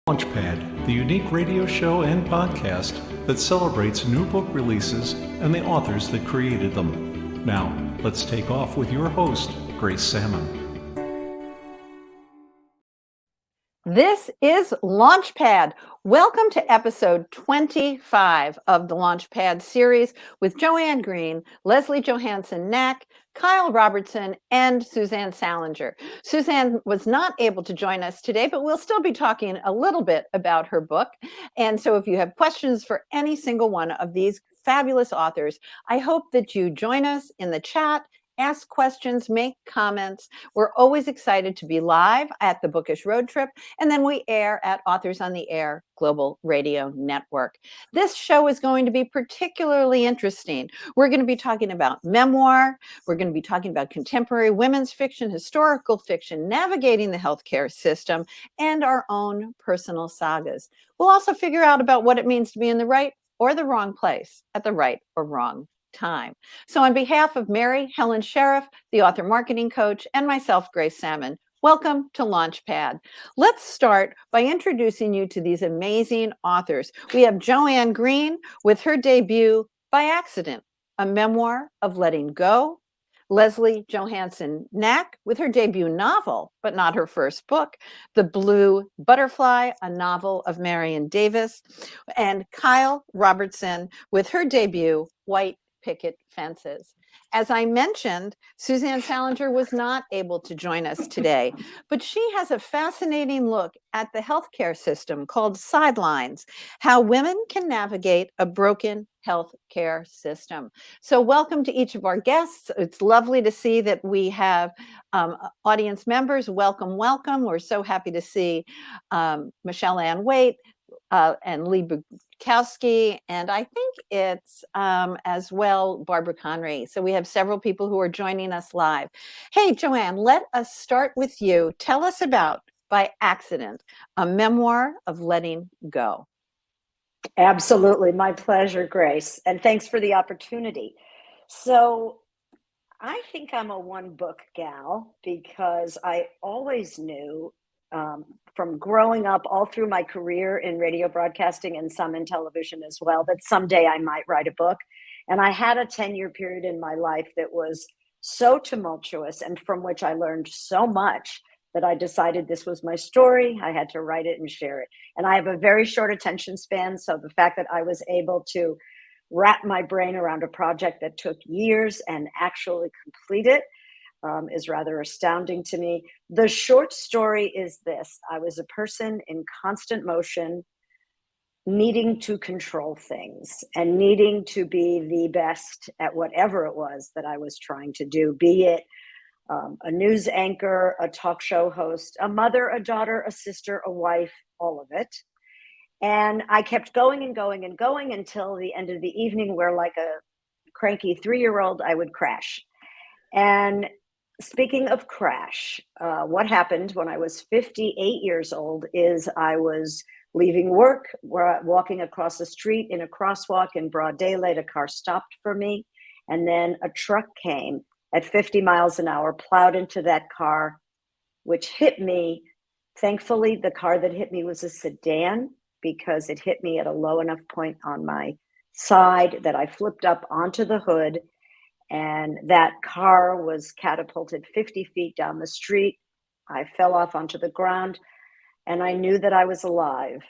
Launchpad, the unique radio show and podcast that celebrates new book releases and the authors that created them. Now, let's take off with your host, Grace Sammon. This is Launchpad. Welcome to episode 25 of the Launchpad series with Joanne Greene, Leslie Johansen, Nack, Kyle Robertson, and Suzanne Salenger. Suzanne was not able to join us today, but we'll still be talking a little bit about her book. And so if you have questions for any single one of these fabulous authors, I hope that you join us in the chat. Ask questions, make comments. We're always excited to be live at the Bookish Road Trip, and then we air at Authors on the Air Global Radio Network. This show is going to be particularly interesting. We're going to be talking about memoir. We're going to be talking about contemporary women's fiction, historical fiction, navigating the healthcare system, and our own personal sagas. We'll also figure out about what it means to be in the right or the wrong place at the right or wrong time. So on behalf of Mary Helen Sheriff, the author marketing coach, and myself, Grace Sammon, welcome to Launchpad. Let's start by introducing you to these amazing authors. We have Joanne Greene with her debut, By Accident, a memoir of letting go. Leslie Johansen Nack with her debut novel, but not her first book, The Blue Butterfly, a novel of Marion Davis. And Kyle Robertson with her debut, White Picket Fences. As I mentioned, Suzanne Salenger was not able to join us today, but she has a fascinating look at the healthcare system called Sidelines, How Women Can Navigate a Broken Healthcare System. So welcome to each of our guests. It's lovely to see that we have audience members. Welcome, welcome. We're so happy to see Michelle Ann Waite, and Lee Bukowski, and I think it's as well Barbara Conry. So we have several people who are joining us live. Hey, Joanne, let us start with you. Tell us about By Accident, a memoir of letting go. Absolutely. My pleasure, Grace. And thanks for the opportunity. So I think I'm a one book gal because I always knew from growing up all through my career in radio broadcasting and some in television as well, that someday I might write a book. And I had a 10-year period in my life that was so tumultuous and from which I learned so much that I decided this was my story. I had to write it and share it. And I have a very short attention span. So the fact that I was able to wrap my brain around a project that took years and actually complete it is rather astounding to me. The short story is this. I was a person in constant motion, needing to control things and needing to be the best at whatever it was that I was trying to do, be it a news anchor, a talk show host, a mother, a daughter, a sister, a wife, all of it. And I kept going and going and going until the end of the evening where, like a cranky 3-year-old, I would crash. And speaking of crash, what happened when I was 58 years old is I was leaving work, walking across the street in a crosswalk in broad daylight. A car stopped for me, and then a truck came at 50 miles an hour, plowed into that car, which hit me. Thankfully, the car that hit me was a sedan because it hit me at a low enough point on my side that I flipped up onto the hood. And that car was catapulted 50 feet down the street. I fell off onto the ground and I knew that I was alive,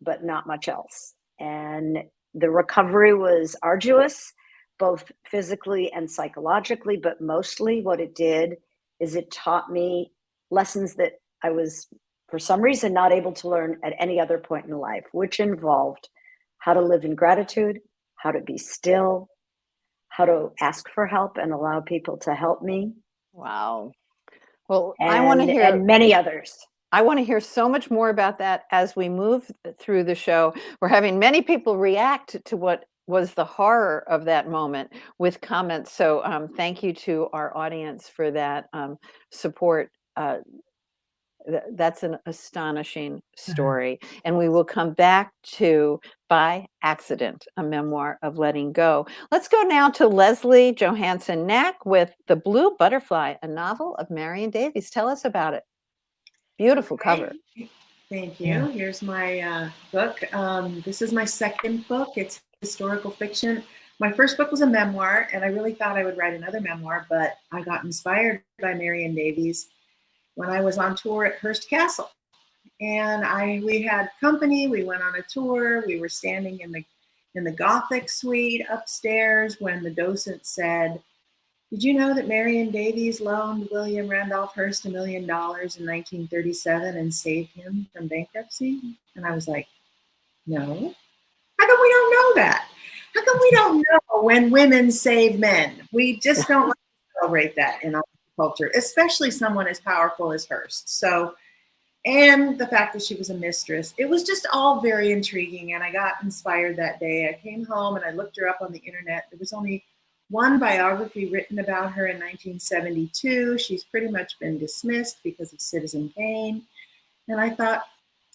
but not much else. And the recovery was arduous, both physically and psychologically, but mostly what it did is it taught me lessons that I was, for some reason, not able to learn at any other point in life, which involved how to live in gratitude, how to be still, how to ask for help and allow people to help me. Wow. Well, I want to hear, and many others. I want to hear so much more about that as we move through the show. We're having many people react to what was the horror of that moment with comments. So thank you to our audience for that support. That's an astonishing story. And we will come back to By Accident, a memoir of letting go. Let's go now to Leslie Johansen Nack with The Blue Butterfly, a novel of Marion Davies. Tell us about it. Beautiful cover. Thank you. Yeah. Here's my book. This is my second book. It's historical fiction. My first book was a memoir, and I really thought I would write another memoir, but I got inspired by Marion Davies when I was on tour at Hearst Castle. And we had company. We went on a tour. We were standing in the Gothic suite upstairs when the docent said, "Did you know that Marion Davies loaned William Randolph Hearst $1 million in 1937 and saved him from bankruptcy?" And I was like, "No. How come we don't know that? How come we don't know when women save men? We just don't like to celebrate that in our culture, especially someone as powerful as Hearst." So, and the fact that she was a mistress, it was just all very intriguing. And I got inspired that day. I came home and I looked her up on the internet. There was only one biography written about her in 1972. She's pretty much been dismissed because of Citizen Kane. And I thought,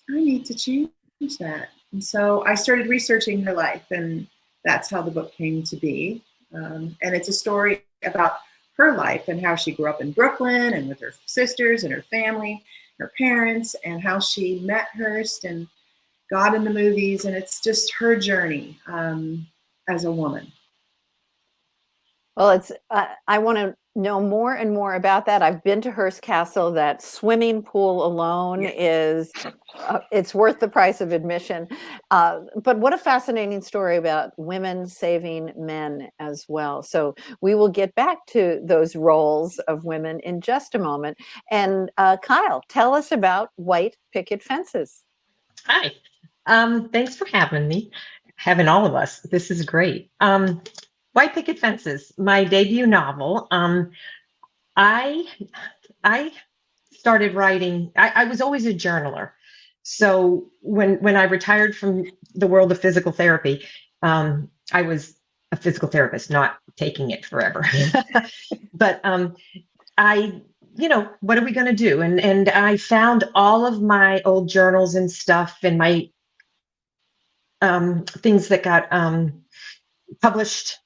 I need to change that. And so I started researching her life, and that's how the book came to be. And it's a story about her life and how she grew up in Brooklyn and with her sisters and her family, her parents, and how she met Hearst and got in the movies. And it's just her journey as a woman. Well, I want to know more and more about that. I've been to Hearst Castle. That swimming pool alone is, it's worth the price of admission. But what a fascinating story about women saving men as well. So we will get back to those roles of women in just a moment. And Kyle, tell us about White Picket Fences. Hi. Thanks for having me, having all of us. This is great. White Picket Fences, my debut novel. I started writing. I was always a journaler. So when I retired from the world of physical therapy, I was a physical therapist, not taking it forever. But what are we going to do? And I found all of my old journals and stuff and my things that got published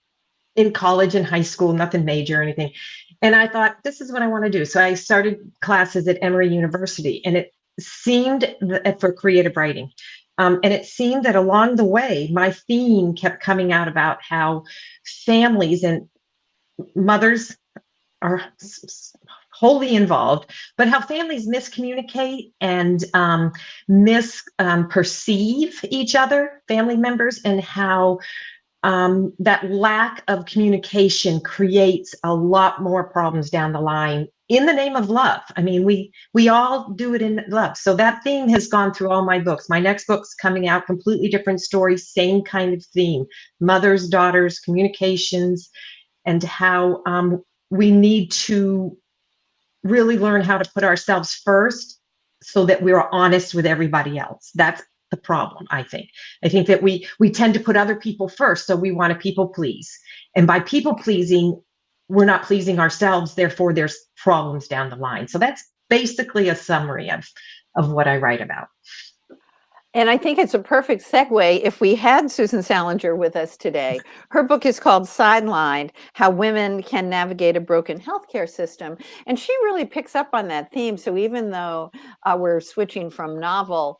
in college and high school, nothing major or anything. And I thought, this is what I want to do. So I started classes at Emory University, and it seemed for creative writing. And it seemed that along the way, my theme kept coming out about how families and mothers are wholly involved, but how families miscommunicate and misperceive each other, family members, and how that lack of communication creates a lot more problems down the line in the name of love. I mean, we all do it in love. So that theme has gone through all my books. My next book's coming out, completely different story, same kind of theme: mothers, daughters, communications, and how we need to really learn how to put ourselves first so that we're honest with everybody else. That's the problem, I think. I think that we tend to put other people first, so we want to people please. And by people pleasing, we're not pleasing ourselves, therefore there's problems down the line. So that's basically a summary of what I write about. And I think it's a perfect segue if we had Susan Salenger with us today. Her book is called Sidelined: How Women Can Navigate a Broken Healthcare System. And she really picks up on that theme. So even though we're switching from novel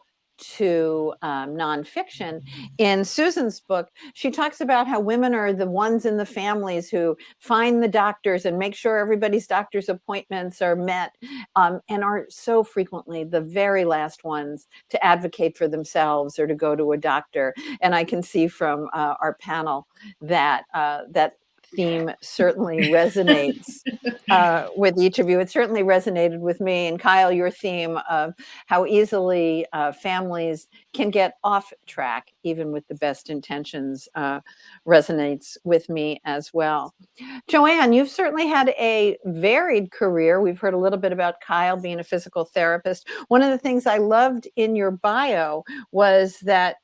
to nonfiction, in Susan's book, she talks about how women are the ones in the families who find the doctors and make sure everybody's doctor's appointments are met, and are so frequently the very last ones to advocate for themselves or to go to a doctor. And I can see from our panel that that theme certainly resonates with each of you. It certainly resonated with me. And Kyle, your theme of how easily families can get off track, even with the best intentions, resonates with me as well. Joanne, you've certainly had a varied career. We've heard a little bit about Kyle being a physical therapist. One of the things I loved in your bio was that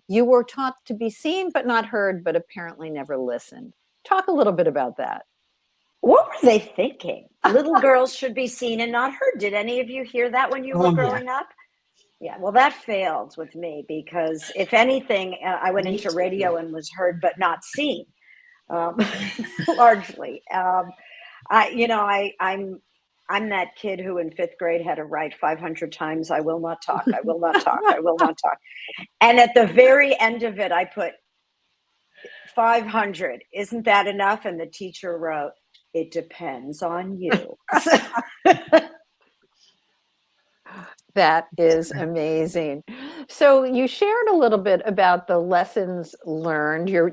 you were taught to be seen but not heard, but apparently never listened. Talk a little bit about that. What were they thinking? Little girls should be seen and not heard. Did any of you hear that when you were growing up? Yeah, well, that failed with me because if anything, I went into radio and was heard but not seen, largely. I'm I'm that kid who in 5th grade had to write 500 times, I will not talk, I will not talk, I will not talk. And at the very end of it, I put 500. Isn't that enough? And the teacher wrote, it depends on you. That is amazing. So you shared a little bit about the lessons learned. Your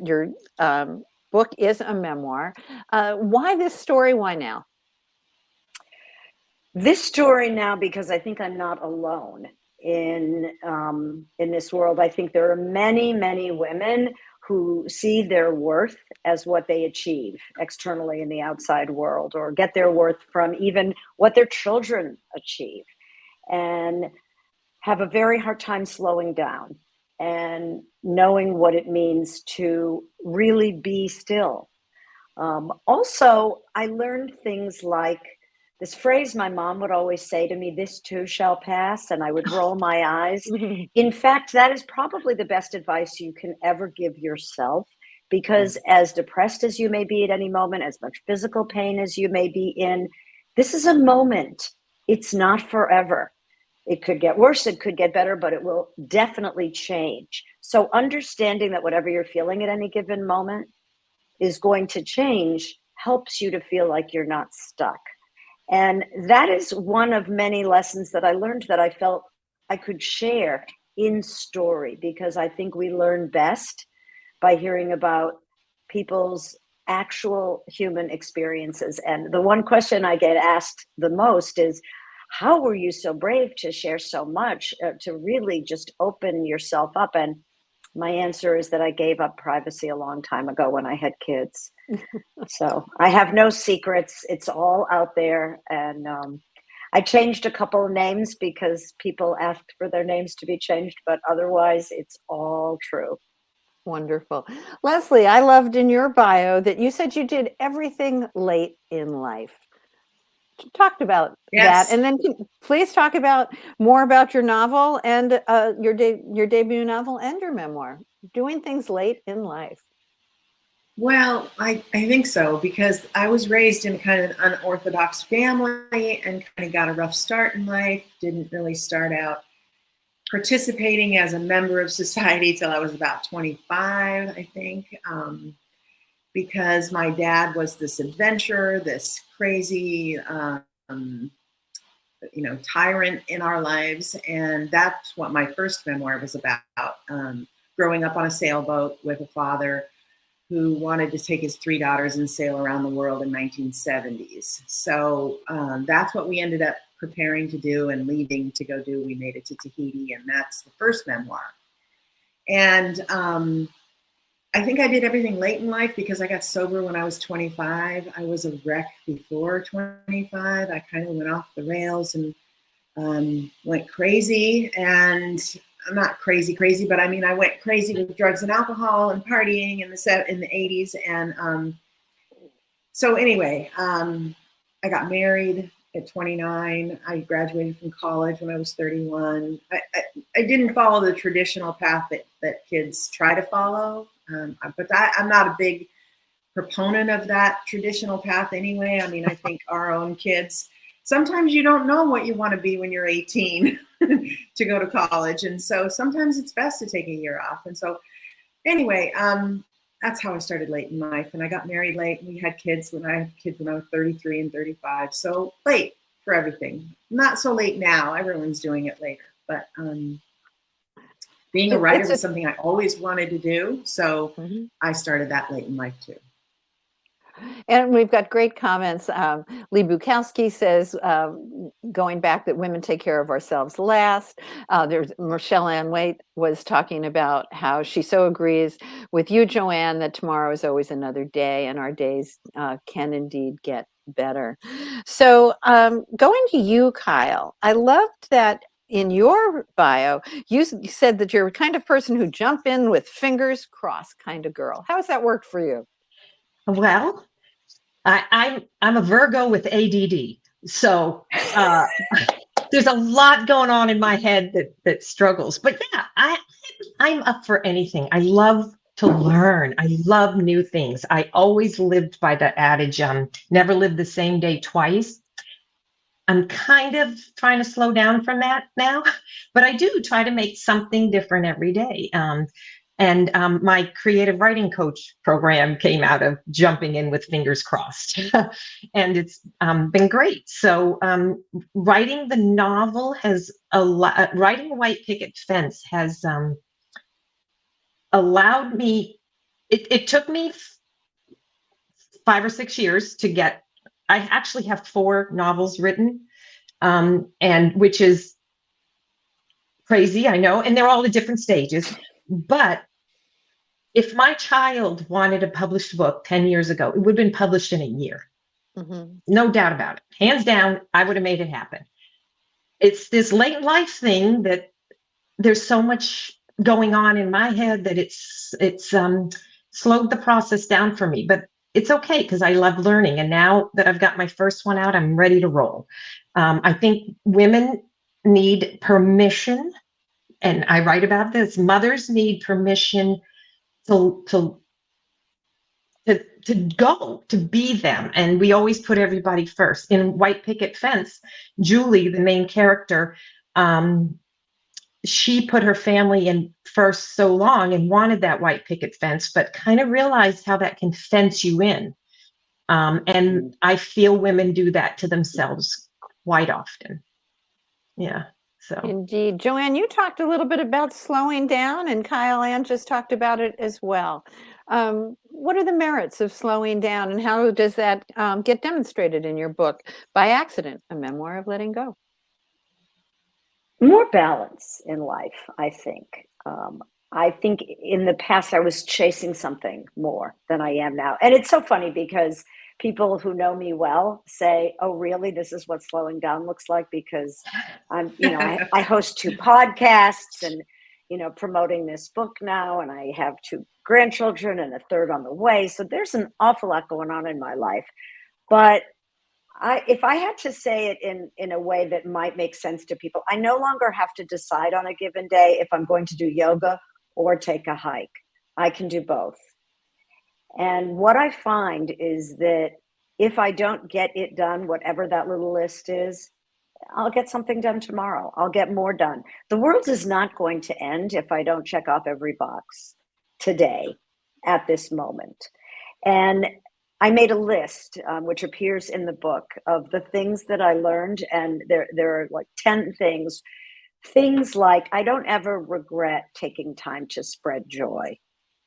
book is a memoir. Why this story? Why now? This story now, because I think I'm not alone in this world. I think there are many, many women who see their worth as what they achieve externally in the outside world, or get their worth from even what their children achieve, and have a very hard time slowing down and knowing what it means to really be still. Also, I learned things like this phrase my mom would always say to me, this too shall pass, and I would roll my eyes. In fact, that is probably the best advice you can ever give yourself, because as depressed as you may be at any moment, as much physical pain as you may be in, this is a moment. It's not forever. It could get worse, it could get better, but it will definitely change. So understanding that whatever you're feeling at any given moment is going to change helps you to feel like you're not stuck. And that is one of many lessons that I learned that I felt I could share in story, because I think we learn best by hearing about people's actual human experiences. And the one question I get asked the most is, how were you so brave to share so much, to really just open yourself up? And my answer is that I gave up privacy a long time ago when I had kids. So I have no secrets. It's all out there. And I changed a couple of names because people asked for their names to be changed, but otherwise it's all true. Wonderful. Leslie, I loved in your bio that you said you did everything late in life. Talked about Yes. that, and then please talk about more about your novel and your debut novel and your memoir, doing things late in life. Well, I think so, because I was raised in kind of an unorthodox family and kind of got a rough start in life. Didn't really start out participating as a member of society till I was about 25, I think, because my dad was this adventurer, this crazy, tyrant in our lives. And that's what my first memoir was about, growing up on a sailboat with a father who wanted to take his 3 daughters and sail around the world in 1970s. So that's what we ended up preparing to do and leaving to go do. We made it to Tahiti, and that's the first memoir. And I think I did everything late in life because I got sober when I was 25. I was a wreck before 25. I kind of went off the rails and went crazy. And I'm not crazy, but I mean, I went crazy with drugs and alcohol and partying in the 80s. And so anyway, I got married at 29. I graduated from college when I was 31. I didn't follow the traditional path that kids try to follow. But I'm not a big proponent of that traditional path anyway. I mean, I think our own kids, sometimes you don't know what you want to be when you're 18 to go to college. And so sometimes it's best to take a year off. And so anyway, that's how I started late in life. And I got married late, and we had kids when I was 33 and 35. So late for everything. Not so late now. Everyone's doing it later. But being a writer was something I always wanted to do. So I started that late in life too. And we've got great comments. Lee Bukowski says, going back, that women take care of ourselves last. There's Michelle Ann Waite was talking about how she so agrees with you, Joanne, that tomorrow is always another day, and our days can indeed get better. So going to you, Kyle, I loved that in your bio, you said that you're the kind of person who jump in with fingers crossed kind of girl. How has that worked for you? Well, I'm a Virgo with ADD, so there's a lot going on in my head that struggles. But yeah, I'm up for anything. I love to learn. I love new things. I always lived by the adage, never live the same day twice. I'm kind of trying to slow down from that now, but I do try to make something different every day. And my creative writing coach program came out of jumping in with fingers crossed, and it's been great. So writing the novel has writing White Picket Fence has allowed me. It took me 5 or 6 years to get. I actually have 4 novels written, and which is crazy, I know, and they're all at different stages. But if my child wanted a published book 10 years ago, it would have been published in a year. Mm-hmm. No doubt about it. Hands down, I would have made it happen. It's this late life thing that there's so much going on in my head that it's slowed the process down for me. But it's okay because I love learning. And now that I've got my first one out, I'm ready to roll. I think women need permission, and I write about this. Mothers need permission to go, to be them. And we always put everybody first. In White Picket Fence, Julie, the main character, she put her family in first so long and wanted that white picket fence, but kind of realized how that can fence you in. And I feel women do that to themselves quite often. Yeah. So Indeed. Joanne, you talked a little bit about slowing down, and Kyle Ann just talked about it as well. What are the merits of slowing down, and how does that get demonstrated in your book, By Accident, a memoir of letting go? More balance in life, I think. I think in the past I was chasing something more than I am now. And it's so funny because people who know me well say, "Oh, really? This is what slowing down looks like?" Because I host 2 podcasts and, promoting this book now, and I have 2 grandchildren and a third on the way. So there's an awful lot going on in my life. But if I had to say it in a way that might make sense to people, I no longer have to decide on a given day if I'm going to do yoga or take a hike. I can do both. And what I find is that if I don't get it done, whatever that little list is, I'll get something done tomorrow. I'll get more done. The world is not going to end if I don't check off every box today at this moment. And I made a list, which appears in the book, of the things that I learned. And there are like 10 things. Things like, I don't ever regret taking time to spread joy,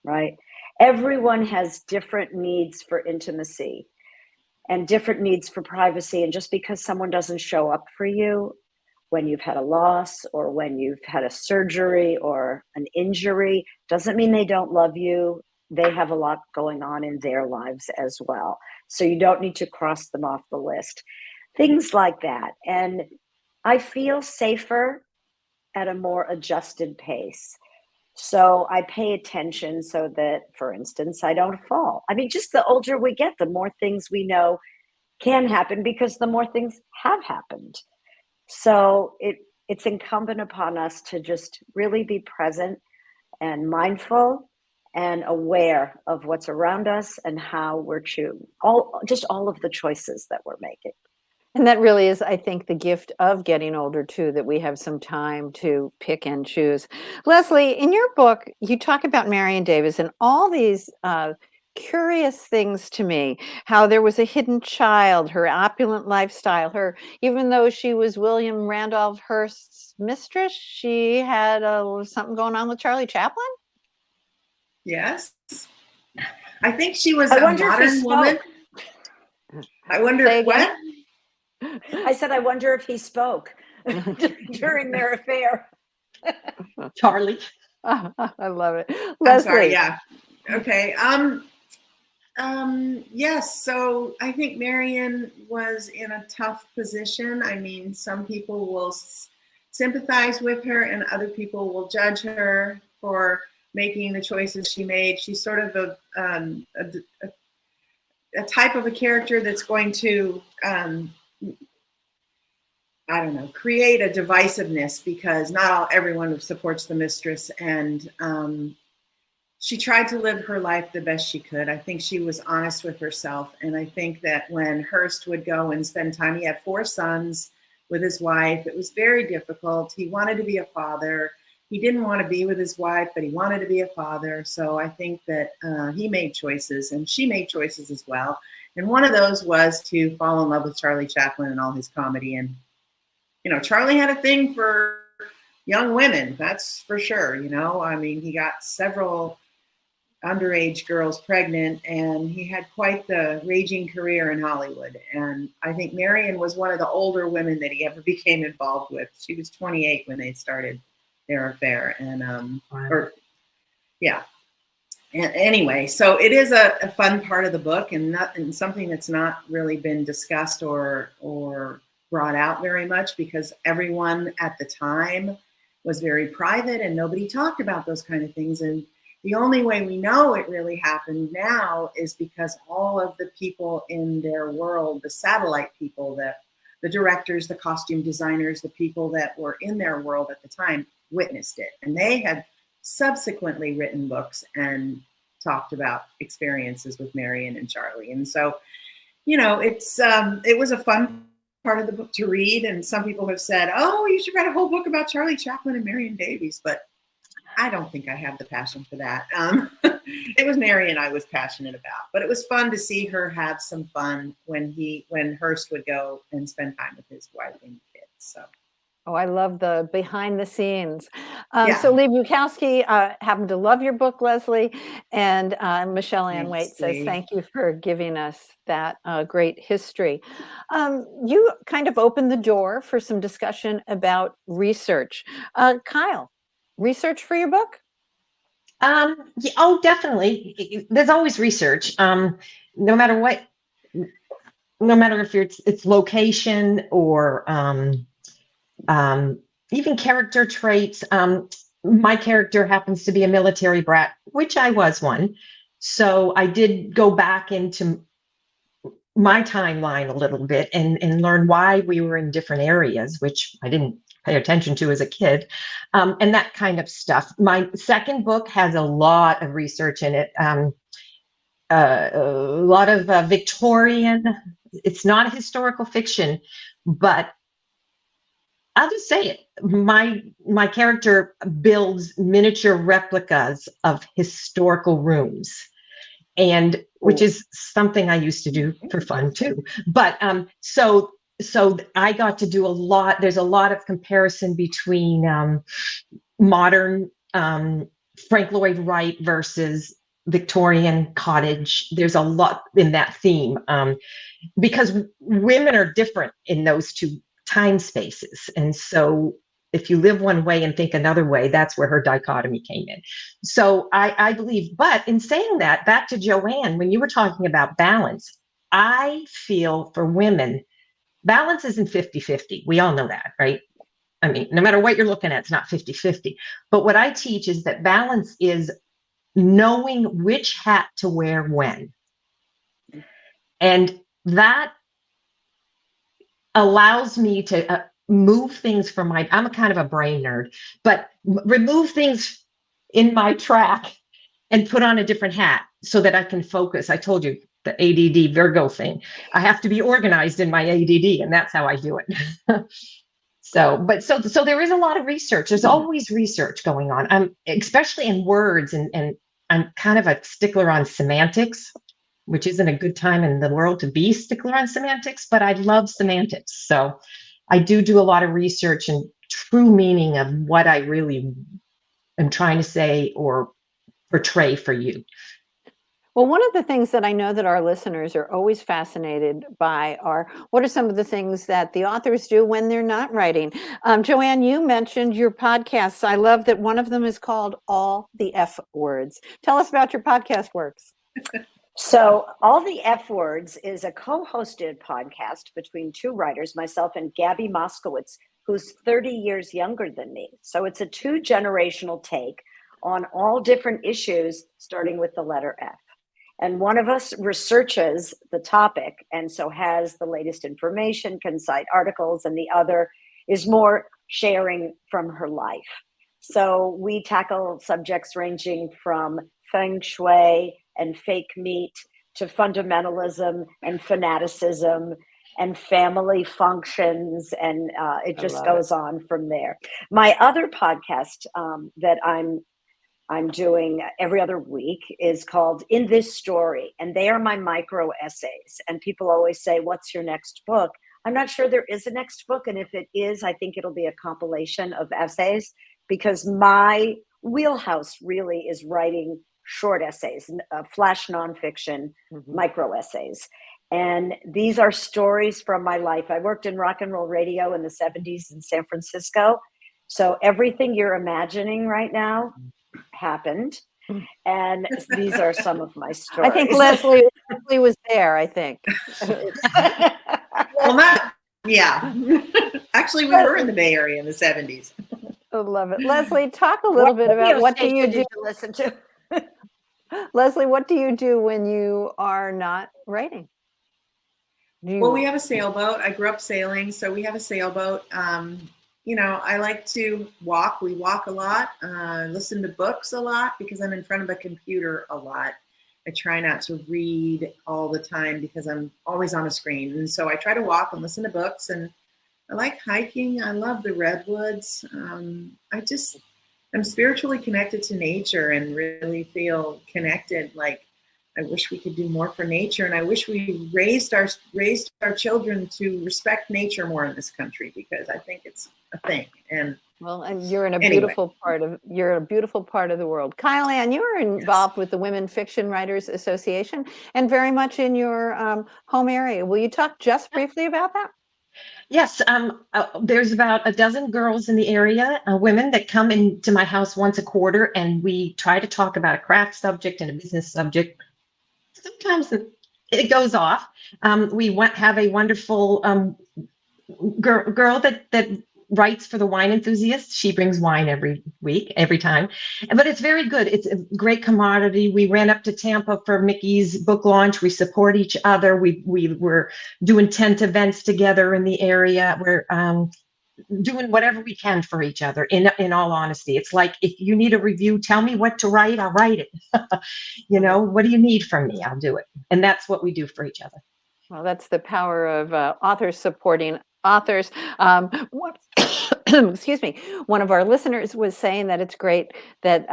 right? Everyone has different needs for intimacy and different needs for privacy. And just because someone doesn't show up for you when you've had a loss or when you've had a surgery or an injury doesn't mean they don't love you. They have a lot going on in their lives as well. So you don't need to cross them off the list. Things like that. And I feel safer at a more adjusted pace. So I pay attention so that, for instance, I don't fall. I mean, just the older we get, the more things we know can happen because the more things have happened. So it's incumbent upon us to just really be present and mindful and aware of what's around us and how we're all of the choices that we're making. And that really is, I think, the gift of getting older, too, that we have some time to pick and choose. Leslie, in your book, you talk about Marion Davies and all these curious things to me, how there was a hidden child, her opulent lifestyle, even though she was William Randolph Hearst's mistress, she had something going on with Charlie Chaplin? Yes. I think she was a modern woman. I wonder if what? I said, I wonder if he spoke during their affair. Charlie. I love it. I'm sorry, yeah. Okay. Yes, so I think Marion was in a tough position. I mean, some people will sympathize with her and other people will judge her for making the choices she made. She's sort of a type of a character that's going to create a divisiveness because not everyone supports the mistress, and she tried to live her life the best she could. I think she was honest with herself. And I think that when Hearst would go and spend time, he had 4 sons with his wife. It was very difficult. He wanted to be a father. He didn't want to be with his wife, but he wanted to be a father. So I think that he made choices, and she made choices as well. And one of those was to fall in love with Charlie Chaplin and all his comedy. And, you know, Charlie had a thing for young women, that's for sure. You know, I mean, he got several underage girls pregnant, and he had quite the raging career in Hollywood. And I think Marion was one of the older women that he ever became involved with. She was 28 when they started their affair. And, Wow. or yeah. And anyway, so it is a fun part of the book, and something that's not really been discussed or brought out very much, because everyone at the time was very private and nobody talked about those kind of things. And the only way we know it really happened now is because all of the people in their world, the satellite people, the directors, the costume designers, the people that were in their world at the time witnessed it. And they had subsequently written books and talked about experiences with Marion and Charlie. And so, you know, it was a fun part of the book to read. And some people have said, oh, you should write a whole book about Charlie Chaplin and Marion Davies. But I don't think I have the passion for that. It was Marion I was passionate about. But it was fun to see her have some fun when Hearst would go and spend time with his wife and kids. So. Oh, I love the behind the scenes. Yeah. So Lee Bukowski happened to love your book, Leslie, and Michelle Ann Waite Thanks, says, Lee. thank you for giving us that great history. You kind of opened the door for some discussion about research. Kyle, research for your book? Yeah, oh, definitely. There's always research. No matter what, no matter if it's location or even character traits. My character happens to be a military brat, which I was one. So I did go back into my timeline a little bit and learn why we were in different areas, which I didn't pay attention to as a kid, and that kind of stuff. My second book has a lot of research in it, a lot of Victorian. It's not a historical fiction, but I'll just say it. My character builds miniature replicas of historical rooms, and which is something I used to do for fun too. But so I got to do a lot. There's a lot of comparison between modern Frank Lloyd Wright versus Victorian cottage. There's a lot in that theme, because women are different in those two time spaces. And so if you live one way and think another way, that's where her dichotomy came in. So I believe, but in saying that, back to Joanne, when you were talking about balance, I feel for women, balance isn't 50-50. We all know that, right? I mean, no matter what you're looking at, it's not 50-50. But what I teach is that balance is knowing which hat to wear when. And that allows me to move things from I'm a kind of a brain nerd, but remove things in my track and put on a different hat so that I can focus. I told you the ADD Virgo thing. I have to be organized in my ADD, and that's how I do it. So there is a lot of research. There's always research going on, especially in words, and I'm kind of a stickler on semantics, which isn't a good time in the world to be stickler on semantics, but I love semantics. So I do a lot of research and true meaning of what I really am trying to say or portray for you. Well, one of the things that I know that our listeners are always fascinated by are what are some of the things that the authors do when they're not writing. Joanne, you mentioned your podcasts. I love that one of them is called All the F Words. Tell us about your podcast works. So All the F Words is a co-hosted podcast between two writers, myself and Gabby Moskowitz, who's 30 years younger than me. So it's a 2-generational take on all different issues, starting with the letter F. And one of us researches the topic and so has the latest information, can cite articles, and the other is more sharing from her life. So we tackle subjects ranging from feng shui and fake meat to fundamentalism and fanaticism and family functions, and it I just love it. goes on from there. My other podcast that I'm doing every other week is called In This Story, and they are my micro essays. And people always say, "What's your next book?" I'm not sure there is a next book, and if it is, I think it'll be a compilation of essays, because my wheelhouse really is writing short essays, flash nonfiction, micro essays. And these are stories from my life. I worked in rock and roll radio in the 70s in San Francisco. So everything you're imagining right now happened. And these are some of my stories. I think Leslie was there, I think. Well, not, yeah. Actually, we were in the Bay Area in the 70s. I love it. Leslie, talk a little bit about what do you do? Listen to? Leslie, what do you do when you are not writing? Well, we have a sailboat. I grew up sailing, so we have a sailboat. I like to walk. We walk a lot, listen to books a lot because I'm in front of a computer a lot. I try not to read all the time because I'm always on a screen. And so I try to walk and listen to books, and I like hiking. I love the redwoods. I'm spiritually connected to nature and really feel connected. Like, I wish we could do more for nature, and I wish we raised our children to respect nature more in this country, because I think it's a thing. And you're in a beautiful part of the world. Kyle Ann, you are involved with the Women Fiction Writers Association and very much in your home area. Will you talk just briefly about that? Yes, there's about a dozen girls in the area, women that come into my house once a quarter, and we try to talk about a craft subject and a business subject. Sometimes it goes off. We have a wonderful girl that writes for the wine enthusiasts. She brings wine every week, every time. But it's very good. It's a great commodity. We ran up to Tampa for Mickey's book launch. We support each other. We were doing tent events together in the area. We're doing whatever we can for each other, in all honesty. It's like, if you need a review, tell me what to write, I'll write it. What do you need from me? I'll do it. And that's what we do for each other. Well, that's the power of authors supporting authors. Excuse me. One of our listeners was saying that it's great that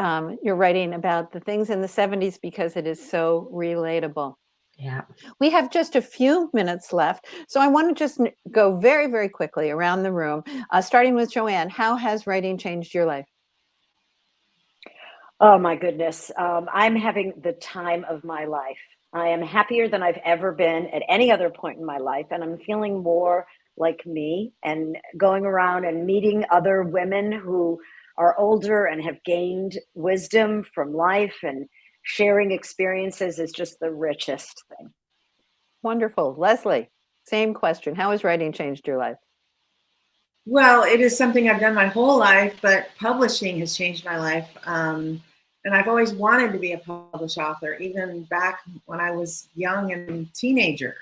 you're writing about the things in the 70s because it is so relatable. Yeah. We have just a few minutes left, so I want to just go very, very quickly around the room, starting with Joanne. How has writing changed your life? Oh, my goodness. I'm having the time of my life. I am happier than I've ever been at any other point in my life, and I'm feeling more like me, and going around and meeting other women who are older and have gained wisdom from life, and sharing experiences is just the richest thing. Wonderful. Leslie, same question. How has writing changed your life? Well, it is something I've done my whole life, but publishing has changed my life. And I've always wanted to be a published author, even back when I was a young teenager.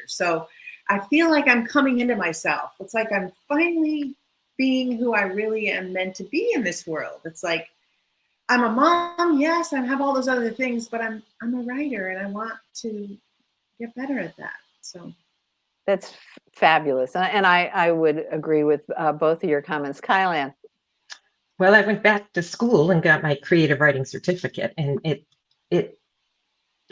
So I feel like I'm coming into myself. It's like I'm finally being who I really am meant to be in this world. It's like, I'm a mom, yes, I have all those other things, but I'm a writer, and I want to get better at that. So that's fabulous. And I would agree with both of your comments. Kyle Ann. Well, I went back to school and got my creative writing certificate. And it,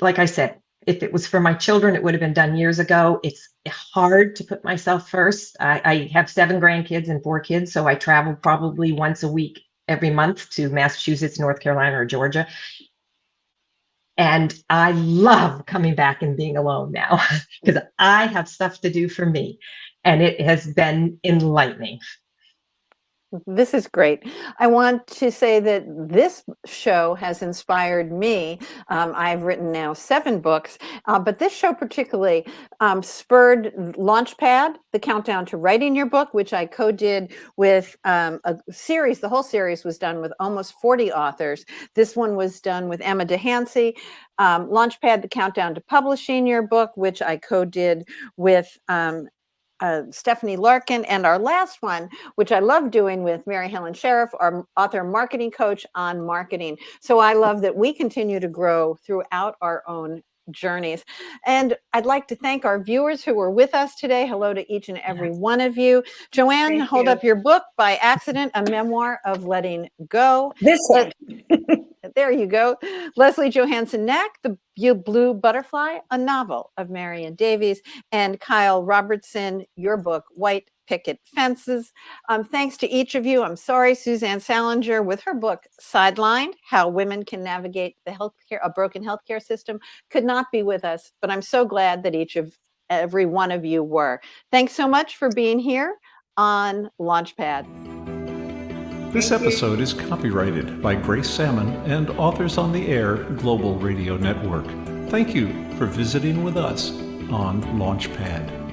like I said, if it was for my children, it would have been done years ago. It's hard to put myself first. I have 7 grandkids and 4 kids, so I travel probably once a week, every month, to Massachusetts, North Carolina, or Georgia. And I love coming back and being alone now because I have stuff to do for me. And it has been enlightening. This is great. I want to say that this show has inspired me. I've written now 7 books, but this show particularly spurred Launchpad, the countdown to writing your book, which I co-did with a series. The whole series was done with almost 40 authors. This one was done with Emma DeHansey. Launchpad, the countdown to publishing your book, which I co-did with Stephanie Larkin, and our last one, which I love doing with Mary Helen Sheriff, our author marketing coach on marketing. So I love that we continue to grow throughout our own journeys. And I'd like to thank our viewers who were with us today. Hello to each and every one of you. Joanne, Thank hold you. up your book, By Accident, A Memoir of Letting Go. This one. There you go. Leslie Johansen Nack, The Blue Butterfly, a novel of Marion Davies, and Kyle Robertson, your book, White Picket Fences. Thanks to each of you. I'm sorry, Suzanne Salenger, with her book, Sidelined, How Women Can Navigate a Broken Healthcare System, could not be with us, but I'm so glad that every one of you were. Thanks so much for being here on Launchpad. This episode is copyrighted by Grace Sammon and Authors on the Air Global Radio Network. Thank you for visiting with us on Launchpad.